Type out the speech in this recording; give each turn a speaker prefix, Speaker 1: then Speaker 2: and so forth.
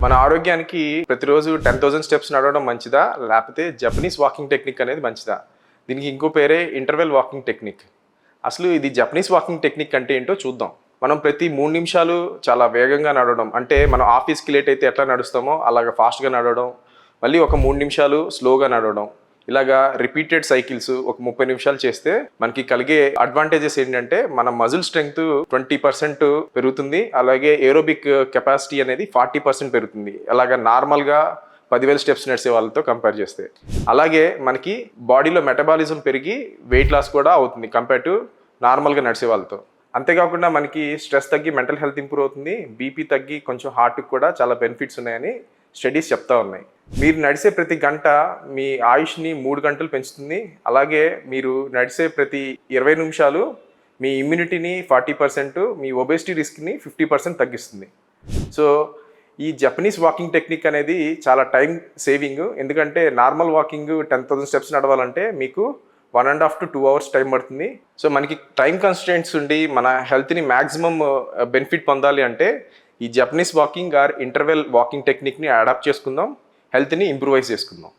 Speaker 1: మన ఆరోగ్యానికి ప్రతిరోజు 10,000 స్టెప్స్ నడవడం మంచిదా? లేకపోతే జపనీస్ వాకింగ్ టెక్నిక్ అనేది మంచిదా? దీనికి ఇంకో పేరే ఇంటర్వెల్ వాకింగ్ టెక్నిక్. అసలు ఇది జపనీస్ వాకింగ్ టెక్నిక్ అంటే ఏంటో చూద్దాం. మనం ప్రతి 3 నిమిషాలు చాలా వేగంగా నడవడం, అంటే మనం ఆఫీస్‌కి లేట్ అయితే ఎట్లా నడుస్తామో అలాగా ఫాస్ట్‌గా నడవడం, మళ్ళీ ఒక 3 నిమిషాలు స్లోగా నడవడం. ఇలాగా రిపీటెడ్ సైకిల్స్ ఒక 30 నిమిషాలు చేస్తే మనకి కలిగే అడ్వాంటేజెస్ ఏంటంటే మన మజిల్ స్ట్రెంగ్త్ 20% పెరుగుతుంది. అలాగే ఏరోబిక్ కెపాసిటీ అనేది 40% పెరుగుతుంది. అలాగా నార్మల్గా 10,000 స్టెప్స్ నడిచే వాళ్ళతో కంపేర్ చేస్తే. అలాగే మనకి బాడీలో మెటబాలిజం పెరిగి వెయిట్ లాస్ కూడా అవుతుంది కంపేర్ టు నార్మల్గా నడిచే వాళ్ళతో. అంతేకాకుండా మనకి స్ట్రెస్ తగ్గి మెంటల్ హెల్త్ ఇంప్రూవ్ అవుతుంది. బీపీ తగ్గి కొంచెం హార్ట్కి కూడా చాలా బెనిఫిట్స్ ఉన్నాయని స్టడీస్ చెప్తా ఉన్నాయి. మీరు నడిచే ప్రతి గంట మీ ఆయుష్ని 3 గంటలు పెంచుతుంది. అలాగే మీరు నడిచే ప్రతి 20 నిమిషాలు మీ ఇమ్యూనిటీని 40%, మీ ఒబేసిటీ రిస్క్ని 50% తగ్గిస్తుంది. సో ఈ జపనీస్ వాకింగ్ టెక్నిక్ అనేది చాలా టైం సేవింగ్. ఎందుకంటే నార్మల్ వాకింగ్ 10,000 స్టెప్స్ నడవాలంటే మీకు 1.5 to 2 hours టైం పడుతుంది. సో మనకి టైం కన్స్ట్రెంట్స్ ఉండి మన హెల్త్ని మ్యాక్సిమం బెనిఫిట్ పొందాలి అంటే ఈ Japanese walking or interval walking టెక్నిక్ని అడాప్ట్ చేసుకుందాం, హెల్త్ని ఇంప్రూవైజ్ చేసుకుందాం.